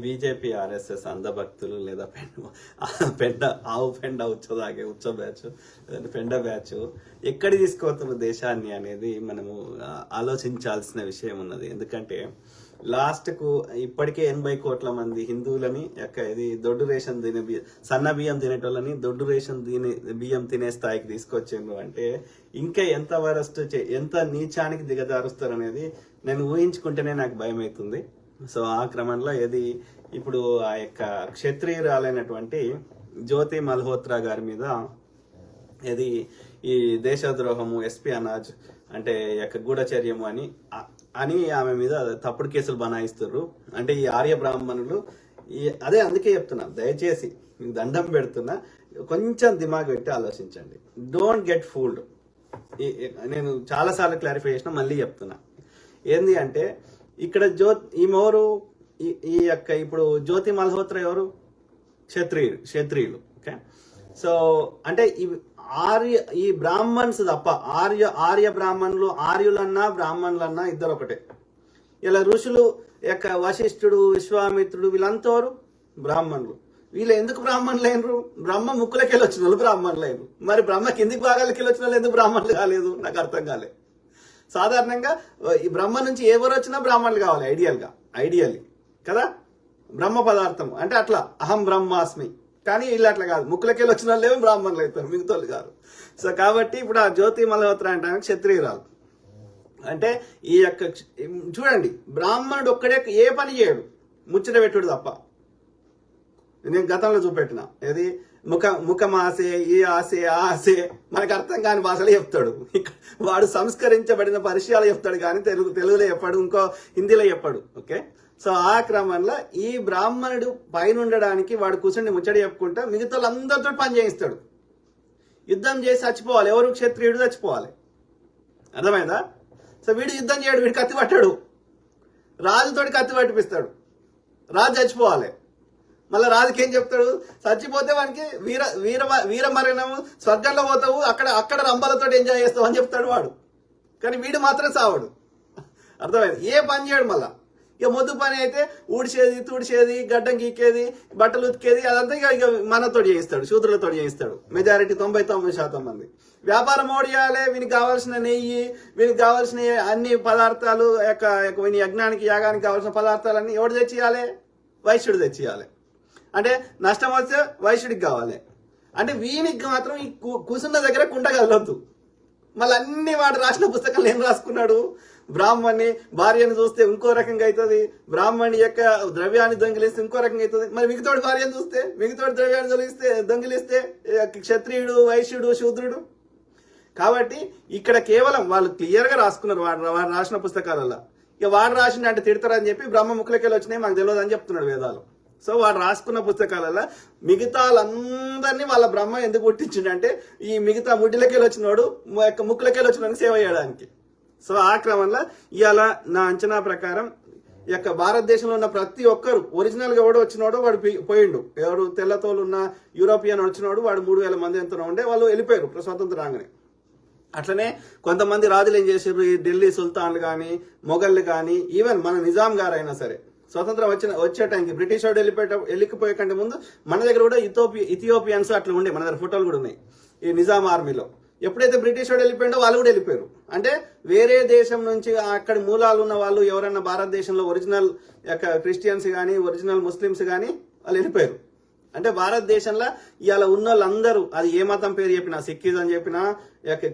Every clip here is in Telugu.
బీజేపీ ఆర్ఎస్ఎస్ అంధభక్తులు లేదా పెండ ఆవు పెండ ఉచ్చ బ్యాచ్ లేదంటే పెండ బ్యాచ్ ఎక్కడి తీసుకోతున్న దేశాన్ని అనేది మనము ఆలోచించాల్సిన విషయం ఉన్నది. ఎందుకంటే లాస్ట్కు ఇప్పటికే 80 కోట్ల మంది హిందువులని ఇది దొడ్డు రేషన్ సన్న బియ్యం తినేటోళ్ళని దొడ్డు రేషన్ బియ్యం తినే స్థాయికి తీసుకొచ్చిండ్రు అంటే ఇంకా ఎంత వరస్ట్ ఎంత నీచానికి దిగజారుస్తారనేది నేను ఊహించుకుంటేనే నాకు భయం అవుతుంది. సో ఆ క్రమంలో ఇప్పుడు ఆ యొక్క క్షత్రియురాలైనటువంటి జ్యోతి మల్హోత్రా గారి మీద ఈ దేశద్రోహము ఎస్పీ అనాజ్ అంటే యొక్క గూఢచర్యము అని ఆమె మీద తప్పుడు కేసులు బనాయిస్తున్నారు. అంటే ఈ ఆర్య బ్రాహ్మణులు అదే అందుకే చెప్తున్నా, దయచేసి మీకు దండం పెడుతున్నా, కొంచెం దిమాగ్ పెట్టి ఆలోచించండి. Don't get fooled. నేను చాలాసార్లు క్లారిఫై చేసిన, మళ్ళీ చెప్తున్నా. ఏంది అంటే ఇక్కడ ఈమెవరు ఈ యొక్క ఇప్పుడు జ్యోతి మల్హోత్రా ఎవరు? క్షత్రియులు. ఓకే, సో అంటే ఈ బ్రాహ్మణ్స్ తప్ప ఆర్య బ్రాహ్మణులు, ఆర్యులన్నా బ్రాహ్మణులన్నా ఇద్దరు ఒకటే. ఇలా ఋషులు యొక్క వశిష్ఠుడు, విశ్వామిత్రుడు వీళ్ళంతవరు బ్రాహ్మణులు. వీళ్ళు ఎందుకు బ్రాహ్మణులు అయినరు? బ్రహ్మ ముక్కులకెళ్ళి వచ్చిన వాళ్ళు బ్రాహ్మణులు అయినరు. మరి బ్రహ్మ కిందికి భాగాలకెళ్ళి వచ్చిన వాళ్ళు ఎందుకు బ్రాహ్మణులు కాలేదు? నాకు అర్థం కాలే. సాధారణంగా ఈ బ్రహ్మ నుంచి ఎవరు వచ్చినా బ్రాహ్మణులు కావాలి ఐడియల్లీ కదా. బ్రహ్మ పదార్థం అంటే అట్లా అహం బ్రహ్మాస్మి. కానీ వీళ్ళు అట్లా కాదు, ముక్కులకెళ్ళి వచ్చిన వాళ్ళు ఏమో బ్రాహ్మణులు అవుతారు, మిగతాలు కాదు. సో కాబట్టి ఇప్పుడు ఆ జ్యోతి మల్హోత్రా అంటే క్షత్రియురాలు. అంటే ఈ యొక్క చూడండి, బ్రాహ్మణుడు ఒక్కడే ఏ పని చేయడు, ముచ్చట పెట్టుడు తప్ప. నేను గతంలో చూపెట్టిన ముఖమాసే, ఈ ఆసే, ఆ ఆసే, మనకు అర్థం కాని భాషలో చెప్తాడు. వాడు సంస్కరించబడిన పరిచయాలు చెప్తాడు కానీ తెలుగులో చెప్పాడు, ఇంకో హిందీలో చెప్పాడు. ఓకే, సో ఆ క్రమంలో ఈ బ్రాహ్మణుడు పైన ఉండడానికి వాడు కూర్చొని ముచ్చడి చెప్పుకుంటా మిగతా వాళ్ళందరితో పని చేయిస్తాడు. యుద్ధం చేసి చచ్చిపోవాలి, ఎవరు? క్షత్రియుడు చచ్చిపోవాలి. అర్థమైందా? సో వీడు యుద్ధం చేయడు, వీడు కత్తి పట్టాడు, రాజుతోటి కత్తి పట్టిపిస్తాడు, రాజు చచ్చిపోవాలి. మళ్ళీ రాజుకి ఏం చెప్తాడు? చచ్చిపోతే వానికి వీర మరణము, స్వర్గంలో పోతావు, అక్కడ రంబాలతో ఎంజాయ్ చేస్తావు అని చెప్తాడు వాడు. కానీ వీడు మాత్రం సావాడు. అర్థమైంది? ఏ పని చేయడు. మళ్ళా ఇక మొద్దు పని అయితే ఊడిచేది, తుడిచేది, గడ్డం గీకేది, బట్టలు ఉతికేది, అదంతా ఇక మనతో చేయిస్తాడు, శూద్రులతో చేయిస్తాడు. మెజారిటీ 99% మంది. వ్యాపారం ఓడియాలి, వీనికి కావాల్సిన నెయ్యి, వీనికి కావాల్సిన అన్ని పదార్థాలు, వీని యజ్ఞానికి యాగానికి కావాల్సిన పదార్థాలన్నీ ఎవడు తెచ్చియాలి? వైశ్యుడు తెచ్చియాలి. అంటే నష్టం వస్తే వైశ్యుడికి కావాలి. అంటే వీనికి మాత్రం ఈ కూసున్న దగ్గర కుండ కదలొద్దు. మళ్ళీ అన్ని వాడు రాసిన పుస్తకాలు ఏం రాసుకున్నాడు? బ్రాహ్మణ్ణి భార్యను చూస్తే ఇంకో రకంగా అవుతుంది, బ్రాహ్మణి యొక్క ద్రవ్యాన్ని దొంగిలిస్తే ఇంకో రకంగా అవుతుంది. మరి మిగతాడు భార్యను చూస్తే, మిగతాడు ద్రవ్యాన్ని దొంగిలిస్తే క్షత్రియుడు, వైశ్యుడు, శూద్రుడు. కాబట్టి ఇక్కడ కేవలం వాళ్ళు క్లియర్గా రాసుకున్నారు వాడు రాసిన పుస్తకాలలో. ఇక వాడు రాసిన అంటే తిడతారని చెప్పి బ్రహ్మ ముక్కులకెళ్ళి వచ్చినాయి మాకు తెలియదు అని చెప్తున్నాడు వేదాలు. సో వాడు రాసుకున్న పుస్తకాలలో మిగతా వాళ్ళందరినీ వాళ్ళ బ్రహ్మ ఎందుకు పుట్టించిండంటే ఈ మిగతా ముడ్డిలకెళ్ళి వచ్చినోడు ముక్కులకెళ్ళి వచ్చిన సేవ చేయడానికి. సో ఆ క్రమంలో ఇవాళ నా అంచనా ప్రకారం భారతదేశంలో ఉన్న ప్రతి ఒక్కరు ఒరిజినల్ గా ఎవడో వచ్చినోడు వాడు పోయిండు. ఎవరు? తెల్లతోలు ఉన్న యూరోపియన్ వచ్చినోడు వాడు 3000 మంది ఎంతనో ఉండే వాళ్ళు వెళ్ళిపోయారు స్వతంత్రం రాగానే. అట్లనే కొంతమంది రాజులు ఏం చేశారు? ఈ ఢిల్లీ సుల్తాన్లు కానీ, మొఘళ్ళు కానీ, ఈవెన్ మన నిజాం గారు అయినా సరే స్వతంత్రం వచ్చే టైంకి బ్రిటిష్ వాడు వెళ్ళిపోయే కంటే ముందు మన దగ్గర కూడా ఇథియోపియన్స్ అట్లా ఉండే, మన దగ్గర ఫోటోలు కూడా ఉన్నాయి ఈ నిజాం ఆర్మీలో. ఎప్పుడైతే బ్రిటిష్ వాడు వెళ్ళిపోయిండో వాళ్ళు కూడా వెళ్ళిపోయారు. అంటే వేరే దేశం నుంచి అక్కడ మూలాలు ఉన్న వాళ్ళు ఎవరైనా భారతదేశంలో ఒరిజినల్ క్రిస్టియన్స్ కానీ, ఒరిజినల్ ముస్లిమ్స్ కానీ వాళ్ళు వెళ్ళిపోయారు. అంటే భారతదేశంలో ఇవాళ ఉన్న వాళ్ళందరూ, అది ఏ మతం పేరు చెప్పినా, సిక్కిజం చెప్పినా,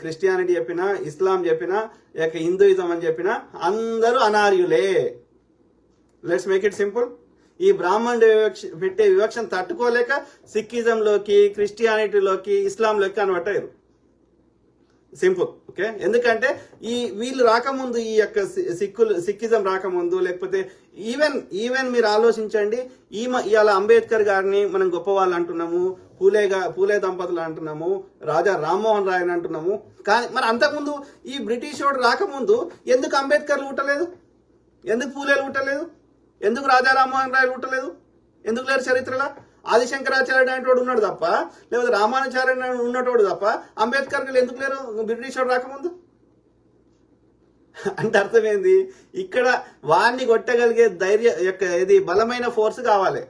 క్రిస్టియానిటీ చెప్పినా, ఇస్లాం చెప్పినా, హిందూయిజం అని చెప్పినా అందరూ అనార్యులే. Let's make it simple. ఈ బ్రాహ్మణుడు పెట్టే వివక్షను తట్టుకోలేక సిక్కిజంలోకి, క్రిస్టియానిటీలోకి, ఇస్లాంలోకి కన్వర్ట్. సింపుల్. ఓకే, ఎందుకంటే వీళ్ళు రాకముందు, ఈ యొక్క సిక్కిజం రాకముందు, లేకపోతే ఈవెన్ మీరు ఆలోచించండి, ఇవాళ అంబేద్కర్ గారిని మనం గొప్ప వాళ్ళు అంటున్నాము, పూలే దంపతులు అంటున్నాము, రాజా రామ్మోహన్ రాయ్ అని అంటున్నాము. కానీ మరి అంతకుముందు ఈ బ్రిటిష్ వాడు రాకముందు ఎందుకు అంబేద్కర్లు పుట్టలేదు? ఎందుకు పూలేలు పుట్టలేదు? ఎందుకు రాజా రామ్మోహన్ రాయ్ పుట్టలేదు? ఎందుకు లేరు చరిత్రలో? ఆదిశంకరాచార్యుడు అనేటోడు ఉన్నాడు తప్ప, లేకపోతే రామానుచార్యుడు ఉన్నటోడు తప్ప అంబేద్కర్ ఎందుకు లేరు బ్రిటిష్ వాడు రాకముందు? అంటే అర్థమైంది, ఇక్కడ వాడిని కొట్టగలిగే ధైర్య యొక్క ఇది బలమైన ఫోర్స్ కావాలి.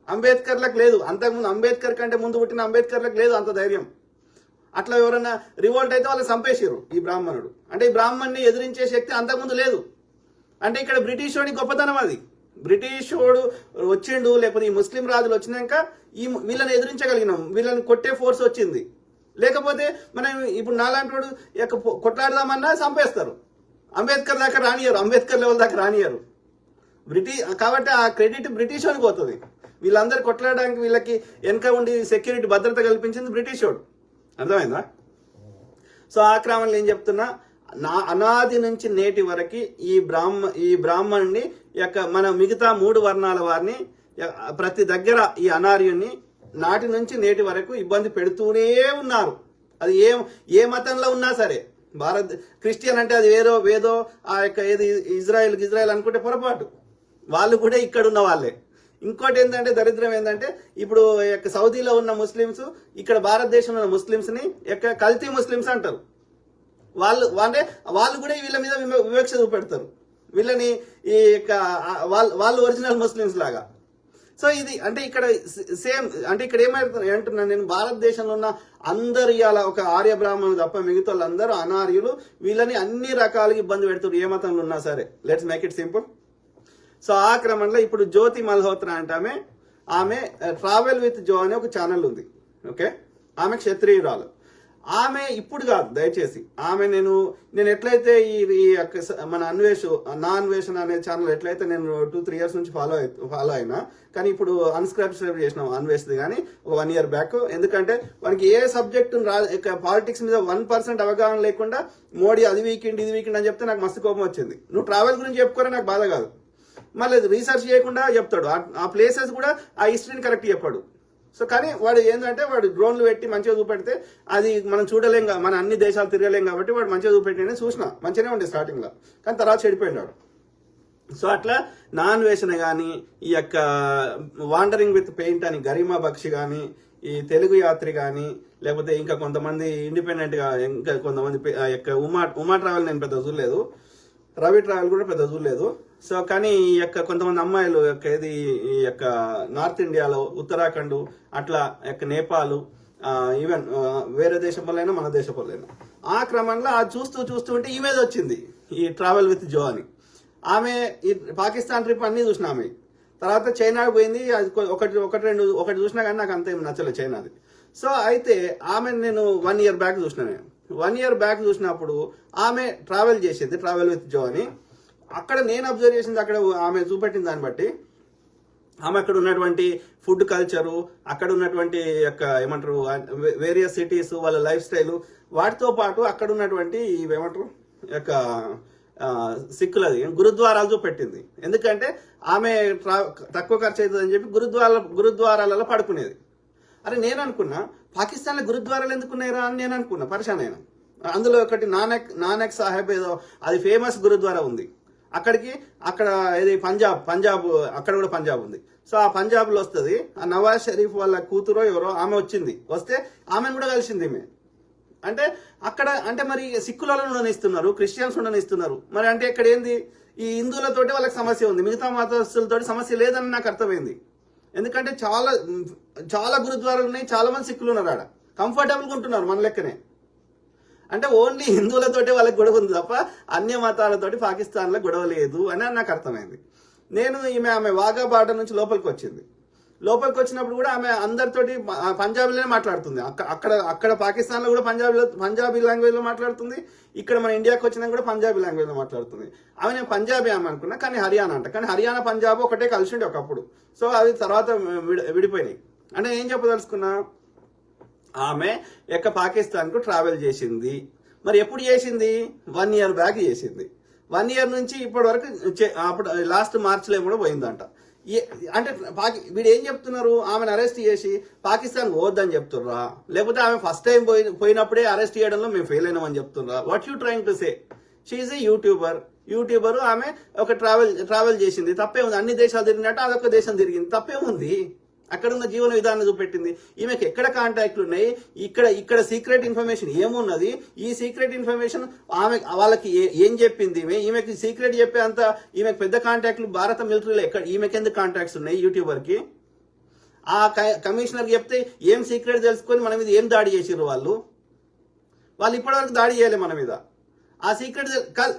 అంబేద్కర్లకు లేదు, అంతకుముందు అంబేద్కర్ కంటే ముందు పుట్టిన అంబేద్కర్లకు లేదు అంత ధైర్యం. అట్లా ఎవరైనా రివోల్ట్ అయితే వాళ్ళు చంపేసారు ఈ బ్రాహ్మణుడు. అంటే ఈ బ్రాహ్మణ్ణి ఎదిరించే శక్తి అంతకుముందు లేదు. అంటే ఇక్కడ బ్రిటిష్ వాడి గొప్పతనం అది. బ్రిటిష్ వాడు వచ్చిండు, లేకపోతే ఈ ముస్లిం రాజులు వచ్చినాక వీళ్ళని ఎదిరించగలిగినాం, వీళ్ళని కొట్టే ఫోర్స్ వచ్చింది. లేకపోతే మనం ఇప్పుడు నాలాంటి వాడు కొట్లాడదామన్నా చంపేస్తారు. అంబేద్కర్ దాకా రానియరు, అంబేద్కర్ లెవెల్ దాకా రానియరు. కాబట్టి ఆ క్రెడిట్ బ్రిటిష్ వాడికి పోతుంది. వీళ్ళందరూ కొట్లాడడానికి వీళ్ళకి వెనక ఉండి సెక్యూరిటీ భద్రత కల్పించింది బ్రిటిష్ వాడు. అర్థమైందా? సో ఆ క్రమంలో ఏం చెప్తున్నా, అనాది నుంచి నేటి వరకు ఈ బ్రాహ్మణుని యొక్క మన మిగతా 3 వర్ణాల వారిని ప్రతి దగ్గర ఈ అనార్యుని నాటి నుంచి నేటి వరకు ఇబ్బంది పెడుతూనే ఉన్నారు. అది ఏ మతంలో ఉన్నా సరే. క్రిస్టియన్ అంటే అది వేదో ఆ యొక్క ఏది ఇజ్రాయెల్ అనుకుంటే పొరపాటు. వాళ్ళు కూడా ఇక్కడ ఉన్న వాళ్ళే. ఇంకోటి ఏంటంటే దరిద్రం ఏంటంటే, ఇప్పుడు సౌదీలో ఉన్న ముస్లిమ్స్ ఇక్కడ భారతదేశంలో ఉన్న ముస్లిమ్స్ ని కల్తీ ముస్లిమ్స్ అంటారు. వాళ్ళు కూడా వీళ్ళ మీద వివక్ష చూపెడతారు. వీళ్ళని ఈ వాళ్ళు ఒరిజినల్ ముస్లిమ్స్ లాగా. సో ఇది అంటే ఇక్కడ సేమ్. అంటే ఇక్కడ ఏమైతుంది అంటున్నాను నేను, భారతదేశంలో ఉన్న అందరు ఇవాళ ఒక ఆర్య బ్రాహ్మణులు తప్ప మిగతా వాళ్ళందరూ అనార్యులు. వీళ్ళని అన్ని రకాలుగా ఇబ్బంది పెడుతారు ఏ మతంలో ఉన్నా సరే. Let's make it simple. So ఆ క్రమంలో ఇప్పుడు జ్యోతి మల్హోత్రా అంటే ఆమె ట్రావెల్ విత్ జో అనే ఒక ఛానల్ ఉంది. ఓకే, ఆమె క్షత్రియురాలు. ఆమె ఇప్పుడు కాదు దయచేసి. ఆమె నేను ఎట్లయితే ఈ మన అన్వేషణ అనే ఛానల్ ఎట్లయితే నేను 2-3 years నుంచి ఫాలో అయినా, కానీ ఇప్పుడు అన్సబ్స్క్రైబ్ చేసినాం అన్వేష్ది కానీ ఒక 1 year బ్యాక్. ఎందుకంటే మనకి ఏ సబ్జెక్ట్ పాలిటిక్స్ మీద 1% అవగాహన లేకుండా మోడీ అది వీకెండ్ ఇది వీకెండ్ అని చెప్తే నాకు మస్తు కోపం వచ్చింది. నువ్వు ట్రావెల్ గురించి చెప్పుకోరే నాకు బాధ కాదు, మళ్ళీ రీసెర్చ్ చేయకుండా చెప్తాడు. ఆ ప్లేసెస్ కూడా ఆ హిస్టరీని కరెక్ట్ చెప్పాడు. సో కానీ వాడు ఏంటంటే వాడు డ్రోన్లు పెట్టి మంచిగా చూపెడితే అది మనం చూడలేం, మన అన్ని దేశాలు తిరగలేం కాబట్టి వాడు మంచిగా చూపెట్టి చూసిన మంచిగానే ఉండే స్టార్టింగ్ లో, కానీ తర్వాత చెడిపోయినాడు. సో అట్లా నాన్ వేషన్ కానీ, ఈ యొక్క వాండరింగ్ విత్ పెయింట్ అని గరిమా బక్షి కానీ, ఈ తెలుగు యాత్రి కానీ, లేకపోతే ఇంకా కొంతమంది ఇండిపెండెంట్ గా ఇంకా కొంతమంది యొక్క ఉమా ట్రావెల్ నేను పెద్ద చూడలేదు, రవి ట్రావెల్ కూడా పెద్ద చూడలేదు. సో కానీ ఈ యొక్క కొంతమంది అమ్మాయిలు ఈ యొక్క నార్త్ ఇండియాలో ఉత్తరాఖండ్ అట్లా యొక్క నేపాల్, ఈవెన్ వేరే దేశం వల్లైనా మన దేశం వల్లైనా, ఆ క్రమంలో అది చూస్తూ ఉంటే ఈమె వచ్చింది ఈ ట్రావెల్ విత్ జో అని. ఆమె ఈ పాకిస్తాన్ ట్రిప్ అన్ని చూసిన ఆమె. తర్వాత చైనాకి పోయింది. అది ఒకటి చూసినా కానీ నాకు అంత ఏం నచ్చలేదు చైనాది. సో అయితే ఆమె నేను 1 year బ్యాక్ చూసిన. నేను 1 year బ్యాక్ చూసినప్పుడు ఆమె ట్రావెల్ చేసేది ట్రావెల్ విత్ జో అని. అక్కడ నేను అబ్జర్వ్ చేసింది, అక్కడ ఆమె చూపెట్టిన దాన్ని బట్టి ఆమె అక్కడ ఉన్నటువంటి ఫుడ్ కల్చరు, అక్కడ ఉన్నటువంటి యొక్క ఏమంటారు వేరియస్ సిటీస్ వాళ్ళ లైఫ్ స్టైల్, వాటితో పాటు అక్కడ ఉన్నటువంటి ఏమంటారు యొక్క సిక్కులది గురుద్వారాలు చూపెట్టింది. ఎందుకంటే ఆమె తక్కువ ఖర్చు అవుతుంది అని చెప్పి గురుద్వారాలలో పడుకునేది. అరే నేను అనుకున్నా పాకిస్తాన్లో గురుద్వారాలు ఎందుకున్నాయిరా అని నేను అనుకున్నా, పరిశాన్ అయినా. అందులో ఒకటి నానక్ సాహెబ్ ఏదో అది ఫేమస్ గురుద్వారా ఉంది. అక్కడ ఏది పంజాబ్ అక్కడ కూడా పంజాబ్ ఉంది. సో ఆ పంజాబ్ లో వస్తుంది. ఆ నవాజ్ షరీఫ్ వాళ్ళ కూతురో ఎవరో ఆమె వస్తే ఆమెను కూడా కలిసింది ఈమె. అంటే అక్కడ అంటే మరి సిక్కులలో ఉండనిస్తున్నారు, క్రిస్టియన్స్ ఉండనిస్తున్నారు. మరి అంటే ఇక్కడ ఏంది, ఈ హిందువులతోటి వాళ్ళకి సమస్య ఉంది, మిగతా మతస్థులతో సమస్య లేదని నాకు అర్థమైంది. ఎందుకంటే చాలా గురుద్వారాలు ఉన్నాయి, చాలా మంది సిక్కులు ఉన్నారు ఆడ, కంఫర్టబుల్గా ఉంటున్నారు మన లెక్కనే. అంటే ఓన్లీ హిందువులతోటి వాళ్ళకి గొడవ ఉంది తప్ప అన్య మతాలతోటి పాకిస్తాన్లో గొడవ లేదు అని నాకు అర్థమైంది. ఆమె వాఘా బార్డర్ నుంచి లోపలికి వచ్చినప్పుడు కూడా ఆమె అందరితోటి పంజాబీలోనే మాట్లాడుతుంది. అక్కడ పాకిస్తాన్లో కూడా పంజాబీ లాంగ్వేజ్ లో మాట్లాడుతుంది, ఇక్కడ మన ఇండియాకి వచ్చినా కూడా పంజాబీ లాంగ్వేజ్ లో మాట్లాడుతుంది. నేను పంజాబీ ఆమె అనుకున్నా, కానీ హర్యానా అంట. కానీ హర్యానా పంజాబ్ ఒకటే కలిసి ఉండే ఒకప్పుడు. సో అవి తర్వాత విడిపోయినాయి. అంటే ఏం చెప్పదలుచుకున్నా, ఆమె పాకిస్తాన్ కు ట్రావెల్ చేసింది. మరి ఎప్పుడు చేసింది? 1 year బ్యాక్ చేసింది. 1 year నుంచి ఇప్పటి వరకు అప్పుడు లాస్ట్ మార్చిలో కూడా పోయిందంట. అంటే వీడు ఏం చెప్తున్నారు, ఆమెను అరెస్ట్ చేసి పాకిస్తాన్ పోవద్దని చెప్తుర్రా, లేకపోతే ఆమె ఫస్ట్ టైం పోయినప్పుడే అరెస్ట్ చేయడంలో మేము ఫెయిల్ అయినామని చెప్తుర్రా? What you trying to say? She's a YouTuber. ఆమె ఒక ట్రావెల్ చేసింది, తప్పే ఉంది. అన్ని దేశాలు తిరిగినట్టు అదొక దేశం తిరిగింది, తప్పే ఉంది. అక్కడ ఉన్న జీవన విధానం చూపెట్టింది. ఈమెకి ఎక్కడ కాంటాక్ట్లు ఉన్నాయి, ఇక్కడ సీక్రెట్ ఇన్ఫర్మేషన్ ఏమున్నది, ఈ సీక్రెట్ ఇన్ఫర్మేషన్ వాళ్ళకి ఏం చెప్పింది, ఈమెకి సీక్రెట్ చెప్పే అంత ఈమెకి పెద్ద కాంటాక్ట్లు భారత మిలిటరీలో ఎక్కడ, ఈమెకి ఎందుకు కాంటాక్ట్స్ ఉన్నాయి యూట్యూబర్ కి? ఆ కమిషనర్ చెప్తే ఏం సీక్రెట్ తెలుసుకొని మన మీద ఏం దాడి చేసిర్రు వాళ్ళు ఇప్పటివరకు దాడి చేయలే మన మీద. ఆ సీక్రెట్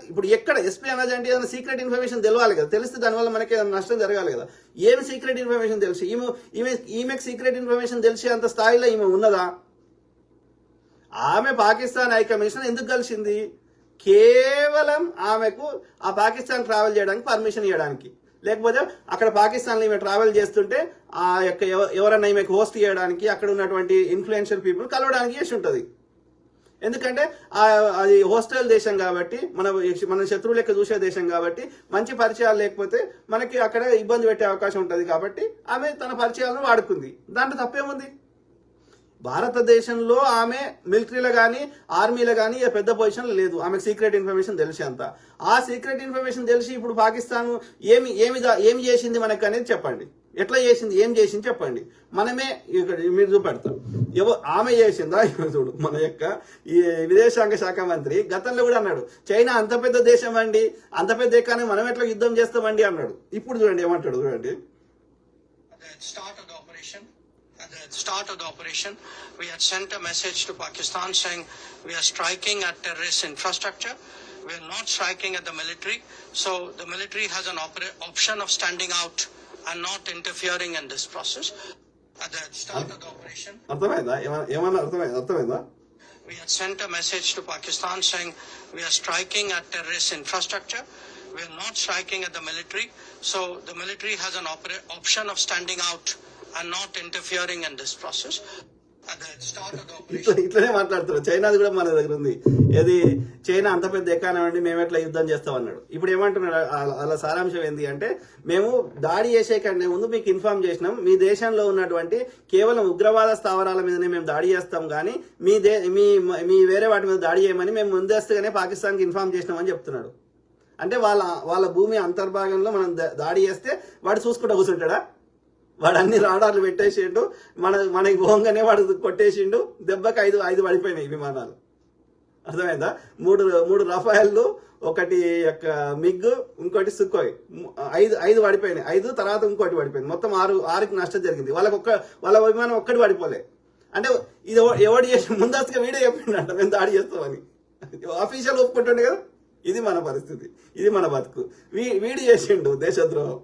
ఇప్పుడు ఎక్కడ ఎస్పీ అనాజ్ అంటే ఏదైనా సీక్రెట్ ఇన్ఫర్మేషన్ తెలవాలి కదా, తెలిస్తే దానివల్ల మనకి ఏదైనా నష్టం జరగాలి కదా. ఏమి సీక్రెట్ ఇన్ఫర్మేషన్ తెలిసి ఈమెకి సీక్రెట్ ఇన్ఫర్మేషన్ తెలిసి అంత స్థాయిలో ఈమె ఉన్నదా? ఆమె పాకిస్తాన్ హై కమిషన్ ఎందుకు కలిసింది? కేవలం ఆమెకు ఆ పాకిస్తాన్ ట్రావెల్ చేయడానికి పర్మిషన్ ఇవ్వడానికి, లేకపోతే అక్కడ పాకిస్తాన్లో ఈమె ట్రావెల్ చేస్తుంటే ఆ యొక్క ఎవరన్నా ఈమెకు హోస్ట్ చేయడానికి, అక్కడ ఉన్నటువంటి ఇన్ఫ్లుయెన్షియల్ పీపుల్ కలవడానికి చేసి ఉంటుంది. ఎందుకంటే అది హోస్టల్ దేశం కాబట్టి, మన శత్రువు లెక్క చూసే దేశం కాబట్టి, మంచి పరిచయాలు లేకపోతే మనకి అక్కడ ఇబ్బంది పెట్టే అవకాశం ఉంటుంది కాబట్టి ఆమె తన పరిచయాలను వాడుకుంది. దాంట్లో తప్పేముంది? భారతదేశంలో ఆమె మిలిటరీలో కానీ ఆర్మీలో కానీ పెద్ద పొజిషన్లో లేదు. ఆమెకు సీక్రెట్ ఇన్ఫర్మేషన్ తెలిసి అంత. ఆ సీక్రెట్ ఇన్ఫర్మేషన్ తెలిసి ఇప్పుడు పాకిస్తాన్ ఏమి చేసింది మనకు అనేది చెప్పండి. ఎట్లా చేసింది, ఏం చేసింది చెప్పండి. మనమే ఇక్కడ మీరు చూపెడతాం. ఆమె చేసిందా? చూడు, మన యొక్క ఈ విదేశాంగ శాఖ మంత్రి గతంలో కూడా అన్నాడు, చైనా అంత పెద్ద దేశం అండి, అంత పెద్ద దేశాన్ని మనం ఎట్లా యుద్ధం చేస్తామండి అన్నాడు. ఇప్పుడు చూడండి ఏమంటాడు, చూడండి. At the start of the operation, we had sent a message to Pakistan saying we are striking at terrorist infrastructure. We are not striking at the military. So the military has an option of standing out and not interfering in this process. At the start of the operation, we had sent a message to Pakistan saying we are striking at terrorist infrastructure. We are not striking at the military. So the military has an option of standing out and not interfering in this process. At the start of the operation, ఇట్లనే మాట్లాడుతున్నారు. చైనాది కూడా మన దగ్గర ఉంది. ఏది, చైనా అంత పెద్ద ఎకానమీ అండి, మేము ఎట్లా యుద్ధం చేస్తాం అన్నాడు. ఇప్పుడు ఏమంటున్నాడు, అలా సారాంశం ఏంటి అంటే, మేము దాడి చేసే కంటే ముందు మీకు ఇన్ఫార్మ్ చేసినాం, మీ దేశంలో ఉన్నటువంటి కేవలం ఉగ్రవాద స్థావరాల మీదనే మేము దాడి చేస్తాం కానీ మీ వేరే వాటి మీద దాడి చేయమని మేము ముందస్తుగానే పాకిస్తాన్కి ఇన్ఫార్మ్ చేసినామని చెప్తున్నాడు. అంటే వాళ్ళ భూమి అంతర్భాగంలో మనం దాడి చేస్తే వాడు చూసుకుంటూ కూర్చుంటాడా? వాడు అన్ని రాడార్లు పెట్టేసిండు, మనకి పోగానే వాడు కొట్టేసిండు, దెబ్బకి ఐదు పడిపోయినాయి విమానాలు. అర్థమైందా? మూడు రఫాయల్లు, ఒకటి యొక్క మిగ్, ఇంకోటి సుఖోయ్, ఐదు పడిపోయినాయి. 5 తర్వాత ఇంకోటి పడిపోయింది. మొత్తం 6కి నష్టం జరిగింది. వాళ్ళ విమానం ఒక్కటి పడిపోలే. అంటే ఇది ఎవడు చేసి ముందస్తుగా వీడియో చెప్పిండంట మేము దాడి చేస్తామని. అఫీషియల్ ఒప్పుకుంటుండే కదా. ఇది మన పరిస్థితి, ఇది మన బతుకు. వీడు చేసిండు దేశద్రోహం.